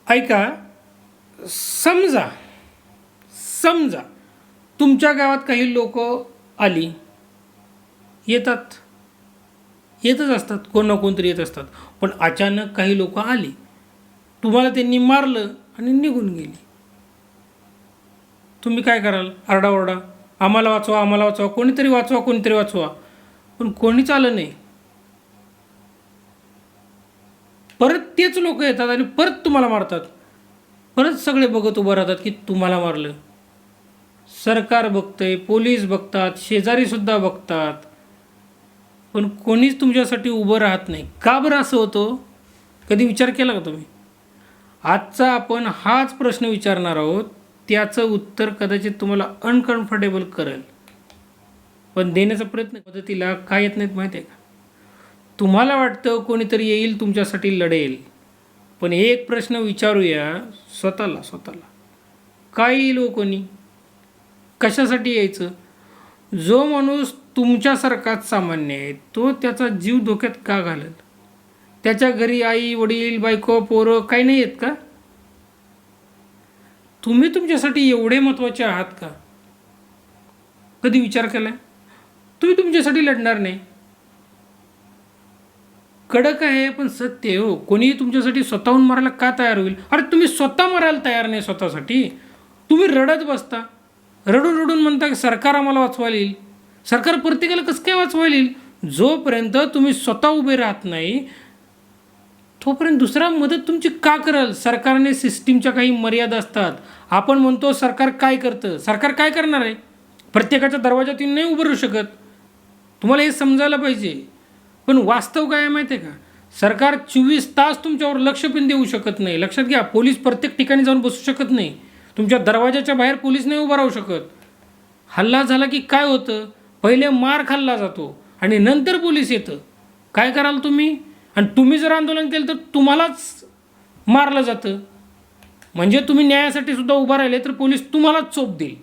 ऐका, समजा समजा तुमच्या गावात काही लोक आली, येतात, येतच असतात, कोण ना कोणतरी येत असतात. पण अचानक काही लोक आली, तुम्हाला त्यांनी मारलं आणि निघून गेली. तुम्ही काय कराल? आरडाओरडा, आम्हाला वाचवा, आम्हाला वाचवा, कोणीतरी वाचवा, कोणीतरी वाचवा. पण कोणीच आलं नाही. परत तेच लोक येतात आणि परत तुम्हाला मारतात. परत सगळे बघत उभं राहतात की तुम्हाला मारलं. सरकार बघतंय, पोलीस बघतात, शेजारीसुद्धा बघतात, पण कोणीच तुमच्यासाठी उभं राहत नाही. का बरं असं होतं? कधी विचार केला का तुम्ही? आजचा आपण हाच प्रश्न विचारणार आहोत. त्याचं उत्तर कदाचित तुम्हाला अनकम्फर्टेबल करेल, पण देण्याचा प्रयत्न. पद्धतीला काय येत नाहीत माहिती आहे का? तुम्हाला वाटतं कोणीतरी येईल तुमच्यासाठी लढेल, पण एक प्रश्न विचारूया स्वतःला, काय येईल हो कोणी? कशासाठी यायचं? जो माणूस तुमच्यासारखाच सामान्य आहे, तो त्याचा जीव धोक्यात का घालेल? त्याच्या घरी आई वडील बायको पोरं काही नाही आहेत का? तुम्ही तुमच्यासाठी एवढे महत्त्वाचे आहात का? कधी विचार केला? तुम्ही तुमच्यासाठी लढणार नाही. कडक आहे पण सत्य आहे हो. कोणीही तुमच्यासाठी स्वतःहून मारायला का तयार होईल? अरे तुम्ही स्वतः मरायला तयार नाही स्वतःसाठी. तुम्ही रडत बसता, रडून रडून म्हणता की सरकार आम्हाला वाचवायला येईल. सरकार प्रत्येकाला कसं काय वाचवायला येईल? जोपर्यंत तुम्ही स्वतः उभे राहत नाही तोपर्यंत दुसरा मदत तुमची का करेल? सरकारने सिस्टीमच्या काही मर्यादा असतात. आपण म्हणतो सरकार काय करतं? सरकार काय करणार आहे? प्रत्येकाच्या दरवाजात येऊन नाही उभं राहू शकत. तुम्हाला हे समजायला पाहिजे. पण वास्तव काय आहे माहिती आहे का? सरकार 24 तास तुमच्यावर लक्ष पण देऊ शकत नाही. लक्षात घ्या, पोलीस प्रत्येक ठिकाणी जाऊन बसू शकत नाही. तुमच्या दरवाजाच्या बाहेर पोलीस नाही उभा राहू शकत. हल्ला झाला की काय होतं? पहिले मार खाल्ला जातो आणि नंतर पोलीस येतं. काय कराल तुम्ही? आणि तुम्ही जर आंदोलन केलं तर तुम्हालाच मारलं जातं. म्हणजे तुम्ही न्यायासाठी सुद्धा उभा राहिले तर पोलीस तुम्हालाच चोप देईल.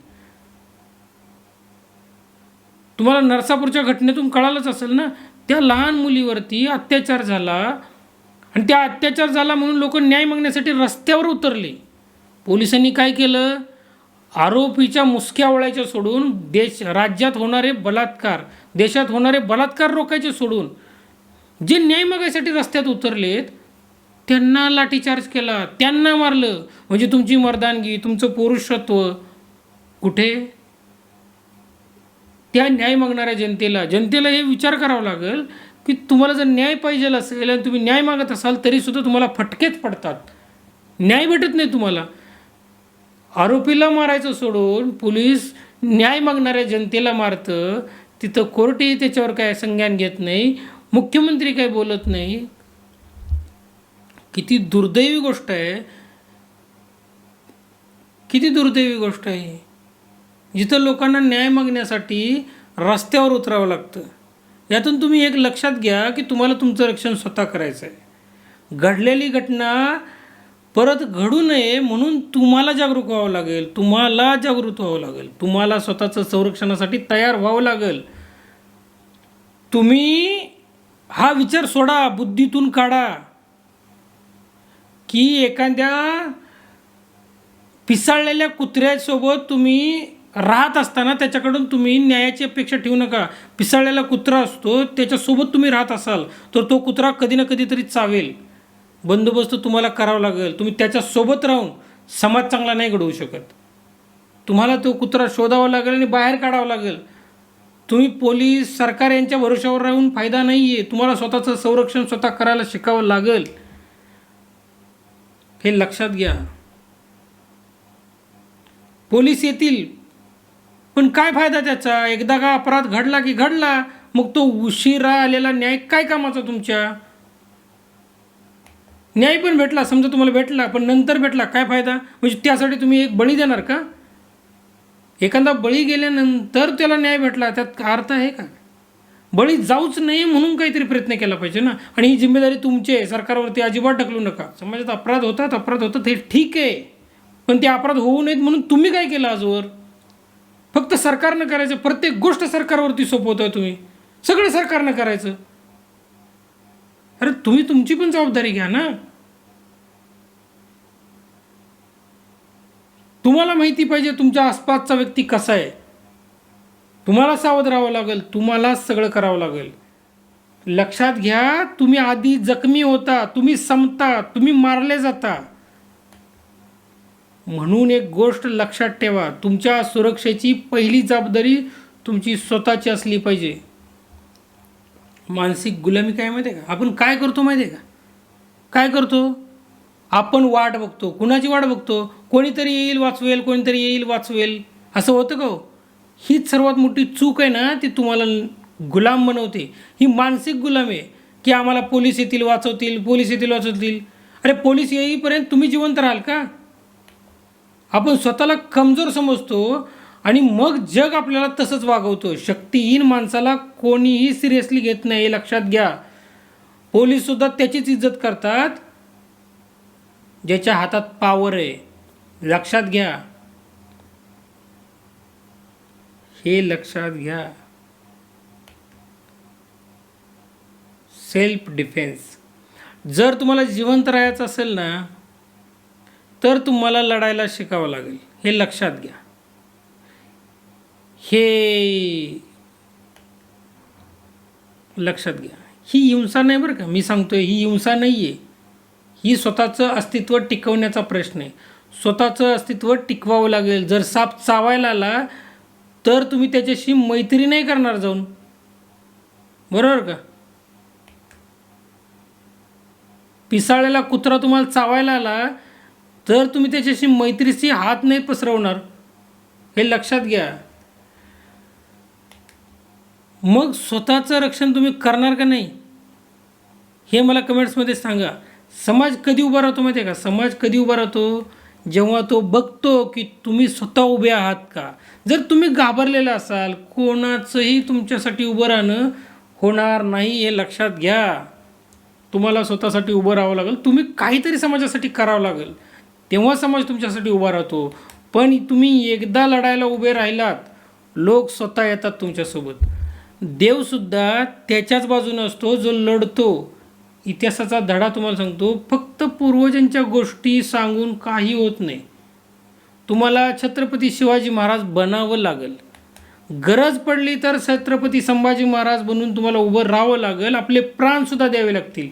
तुम्हाला नरसापूरच्या घटनेतून कळालंच असेल ना, त्या लहान मुलीवरती अत्याचार झाला आणि त्या अत्याचार झाला म्हणून लोक न्याय मागण्यासाठी रस्त्यावर उतरले. पोलिसांनी काय केलं? आरोपीच्या मुसक्या वळायच्या सोडून राज्यात होणारे बलात्कार, देशात होणारे बलात्कार रोखायचे सोडून जे न्याय मागायसाठी रस्त्यात उतरलेत त्यांना लाठीचार्ज केला, त्यांना मारलं. म्हणजे तुमची मर्दानगी, तुमचं पुरुषत्व कुठे? त्या न्याय मागणाऱ्या जनतेला हे विचार करावा लागेल की तुम्हाला जर न्याय पाहिजे असेल आणि तुम्ही न्याय मागत असाल तरीसुद्धा तुम्हाला फटकेच पडतात, न्याय भेटत नाही तुम्हाला. आरोपीला मारायचं सोडून पोलीस न्याय मागणाऱ्या जनतेला मारतं. तिथं कोर्टही त्याच्यावर काय संज्ञान घेत नाही, मुख्यमंत्री काय बोलत नाही. किती दुर्दैवी गोष्ट आहे, किती दुर्दैवी गोष्ट आहे. जिथं लोकांना न्याय मागण्यासाठी रस्त्यावर उतरावं लागतं. यातून तुम्ही एक लक्षात घ्या की तुम्हाला तुमचं रक्षण स्वतः करायचं आहे. घडलेली घटना परत घडू नये म्हणून तुम्हाला जागरूक व्हावं लागेल, तुम्हाला जागृत व्हावं लागेल, तुम्हाला स्वतःचं संरक्षणासाठी तयार व्हावं लागेल. तुम्ही हा विचार सोडा, बुद्धीतून काढा की एखाद्या पिसाळलेल्या कुत्र्यासोबत तुम्ही राहत असताना त्याच्याकडून तुम्ही न्यायाची अपेक्षा ठेवू नका. पिसाळलेला कुत्रा असतो, त्याच्यासोबत तुम्ही राहत असाल तर तो कुत्रा कधी ना कधीतरी चावेल. बंदोबस्त तुम्हाला करावा लागेल. तुम्ही त्याच्यासोबत राहून समाज चांगला नाही घडवू शकत. तुम्हाला तो कुत्रा शोधावा लागेल आणि बाहेर काढावा लागेल. तुम्ही पोलीस सरकार यांच्या भरोश्यावर राहून फायदा नाही आहे. तुम्हाला स्वतःचं संरक्षण स्वतः करायला शिकावं लागेल. हे लक्षात घ्या. पोलीस येतील पण काय फायदा त्याचा? एकदा का अपराध घडला की घडला, मग तो उशिरा आलेला न्याय काय कामाचा तुमच्या? न्याय पण भेटला, समजा तुम्हाला भेटला पण नंतर भेटला, काय फायदा? म्हणजे त्यासाठी तुम्ही एक बळी देणार का? एखादा बळी गेल्यानंतर त्याला न्याय भेटला, त्यात अर्थ आहे का? बळी जाऊच नाही म्हणून काहीतरी प्रयत्न केला पाहिजे ना. आणि ही जिम्मेदारी तुमची आहे, सरकारवरती अजिबात ढकलू नका. समाजात अपराध होतात हे ठीक आहे, पण ते अपराध होऊ नयेत म्हणून तुम्ही काय केलं आजवर? फक्त सरकारनं करायचं, प्रत्येक गोष्ट सरकारवरती सोपवतोय तुम्ही, सगळं सरकारनं करायचं. अरे तुम्ही तुमची पण जबाबदारी घ्या ना. तुम्हाला माहिती पाहिजे तुमच्या आसपासचा व्यक्ती कसा आहे. तुम्हाला सावध राहावं लागेल, तुम्हालाच सगळं करावं लागेल. लक्षात घ्या, तुम्ही आधी जखमी होता, तुम्ही संपता, तुम्ही मारले जाता. म्हणून एक गोष्ट लक्षात ठेवा, तुमच्या सुरक्षेची पहिली जबाबदारी तुमची स्वतःची असली पाहिजे. मानसिक गुलामी काय माहिती आहे का? आपण काय करतो माहिती आहे का? काय करतो? आपण वाट बघतो. कुणाची वाट बघतो? कोणीतरी येईल वाचवेल, कोणीतरी येईल वाचवेल. असं होतं का हो? हीच सर्वात मोठी चूक आहे ना, ती तुम्हाला गुलाम बनवते. ही मानसिक गुलामी आहे की आम्हाला पोलीस येतील वाचवतील, पोलीस येतील वाचवतील. अरे पोलीस येईपर्यंत तुम्ही जिवंत राहाल का? आपण स्वतःला कमजोर समजतो आणि मग जग आपल्याला तसंच वागवतो. शक्तिहीन माणसाला कोणीही सिरियसली घेत नाही, हे लक्षात घ्या. पोलीससुद्धा त्याचीच इज्जत करतात ज्याच्या हातात पॉवर आहे. लक्षात घ्या, हे लक्षात घ्या. Self defence. जर तुम्हाला जिवंत राहायचं असेल ना, तर तुम्हाला लढायला शिकावं लागेल, हे लक्षात घ्या. हे लक्षात घ्या. ही हिंसा नाही बरं का, मी सांगतोय, ही हिंसा नाही आहे. ही स्वतःचं अस्तित्व टिकवण्याचा प्रश्न आहे. स्वतःचं अस्तित्व टिकवावं लागेल. जर साप चावायला आला तर तुम्ही त्याच्याशी मैत्री नाही करणार जाऊन, बरोबर का? पिसाळलेला कुत्रा तुम्हाला चावायला आला तर तुम्ही त्याच्याशी मैत्रीशी हात नाही पसरवणार, हे लक्षात घ्या. मग स्वतःचं रक्षण तुम्ही करणार का नाही, हे मला कमेंट्समध्ये सांगा. समाज कधी उभा राहतो माहिती आहे का? समाज कधी उभा राहतो? जेव्हा तो बघतो की तुम्ही स्वतः उभे आहात का. जर तुम्ही घाबरलेला असाल, कोणाचंही तुमच्यासाठी उभं राहणं होणार नाही, हे लक्षात घ्या. तुम्हाला स्वतःसाठी उभं राहावं लागेल. तुम्ही काहीतरी समाजासाठी करावं लागेल, तेव्हा समाज तुमच्यासाठी उभा राहतो. पण तुम्ही एकदा लढायला उभे राहिलात, लोक स्वतः येतात तुमच्यासोबत. देवसुद्धा त्याच्याच बाजूने असतो जो लढतो. इतिहासाचा धडा तुम्हाला सांगतो, फक्त पूर्वजांच्या गोष्टी सांगून काही होत नाही. तुम्हाला छत्रपती शिवाजी महाराज बनावं लागेल. गरज पडली तर छत्रपती संभाजी महाराज बनून तुम्हाला उभं राहावं लागेल. आपले प्राणसुद्धा द्यावे लागतील.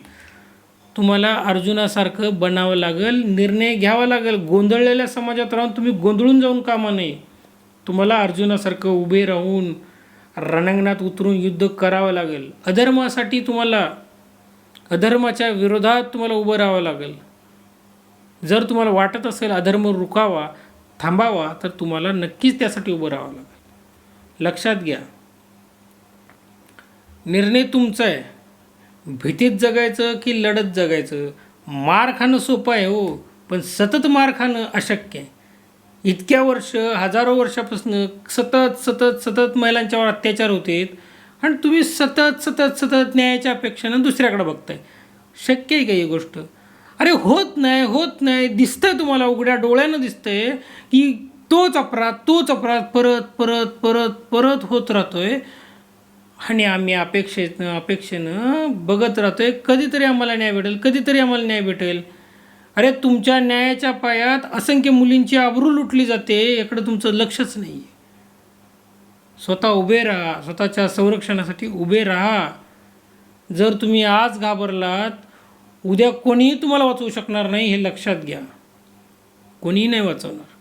तुम्हाला अर्जुनासारखं बनावं लागेल. निर्णय घ्यावा लागेल. गोंधळलेल्या समाजात राहून तुम्ही गोंधळून जाऊन कामा नये. तुम्हाला अर्जुनासारखं उभे राहून रणांगणात उतरून युद्ध करावं लागेल. अधर्मासाठी तुम्हाला, अधर्माच्या विरोधात तुम्हाला उभं राहावं लागेल. जर तुम्हाला वाटत असेल अधर्म रुकावा, थांबावा, तर तुम्हाला नक्कीच त्यासाठी उभं राहावं लागेल. लक्षात घ्या, निर्णय तुमचा आहे. भीतीत जगायचं की लढत जगायचं. मार खाणं सोपं आहे हो, पण सतत मार खाणं अशक्य आहे. इतक्या वर्ष, हजारो वर्षापासून सतत सतत सतत महिलांच्यावर अत्याचार होते आणि तुम्ही सतत सतत सतत न्यायाच्या अपेक्षेनं दुसऱ्याकडे बघताय. शक्य आहे का ही गोष्ट? अरे होत नाही, होत नाही. दिसतंय तुम्हाला, उघड्या डोळ्यानं दिसतंय की तोच अपराध परत परत परत परत होत राहतोय आणि आम्ही अपेक्षेनं बघत राहतोय कधीतरी आम्हाला न्याय भेटेल, कधीतरी आम्हाला न्याय भेटेल. अरे तुमच्या न्यायाच्या पायात असंख्य मुलींची आबरू लुटली जाते, याकडे तुमचं लक्षच नाही आहे. स्वतः उभे राहा, स्वतःच्या संरक्षणासाठी उभे राहा. जर तुम्ही आज घाबरलात, उद्या कोणीही तुम्हाला वाचवू शकणार नाही, हे लक्षात घ्या. कोणीही नाही वाचवणार.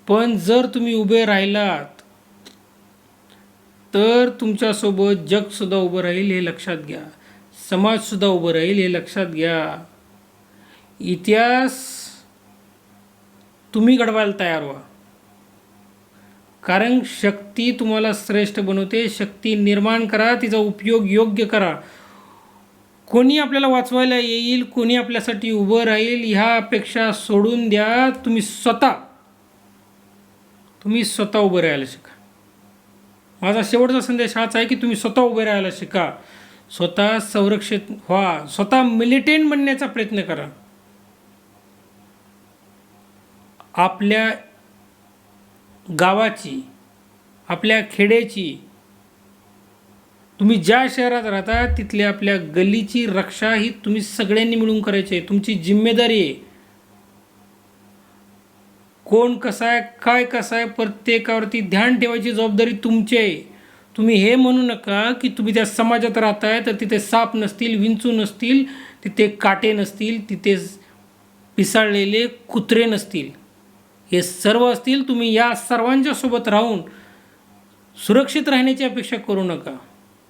पण जर तुम्ही उभे राहिलात तर तुमच्यासोबत जगसुद्धा उभं राहील, हे लक्षात घ्या. समाजसुद्धा उभं राहील, हे लक्षात घ्या. इतिहास तुम्ही घडवायला तयार व्हा, कारण शक्ती तुम्हाला श्रेष्ठ बनवते. शक्ती निर्माण करा, तिचा उपयोग योग्य करा. कोणी आपल्याला वाचवायला येईल, कोणी आपल्यासाठी उभं राहील, ह्या अपेक्षा सोडून द्या. तुम्ही स्वतः उभं राहायला शिका. माझा शेवटचा संदेश हाच आहे की तुम्ही स्वतः उभे राहायला शिका. स्वतः संरक्षित व्हा. स्वतः मिलिटंट बनण्याचा प्रयत्न करा. आपल्या गावाची, आपल्या खेड्याची, तुम्ही ज्या शहरात राहता तिथल्या आपल्या गल्लीची रक्षा ही तुम्ही सगळ्यांनी मिळून करायची आहे. तुमची जिम्मेदारी आहे. कोण कसा आहे, काय कसं आहे, प्रत्येकावरती ध्यान ठेवायची जबाबदारी तुमची आहे. तुम्ही हे म्हणू नका की तुम्ही त्या समाजात राहताय तर तिथे साप नसतील, विंचू नसतील, तिथे काटे नसतील, तिथे पिसाळलेले कुत्रे नसतील. हे सर्व असतील. तुम्ही या सर्वांच्या सोबत राहून सुरक्षित राहण्याची अपेक्षा करू नका.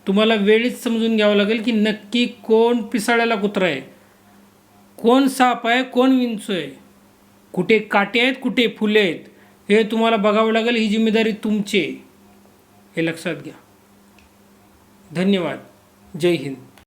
तुम्हाला वेळीच समजून घ्यावं लागेल की नक्की कोण पिसाळलेला कुत्रा आहे, कोण साप आहे, कोण विंचू आहे, कुठे काटे आहेत, कुठे फुले आहेत, हे तुम्हाला बघावं लागेल. ही जिम्मेदारी तुमची आहे, हे लक्षात घ्या. धन्यवाद. जय हिंद.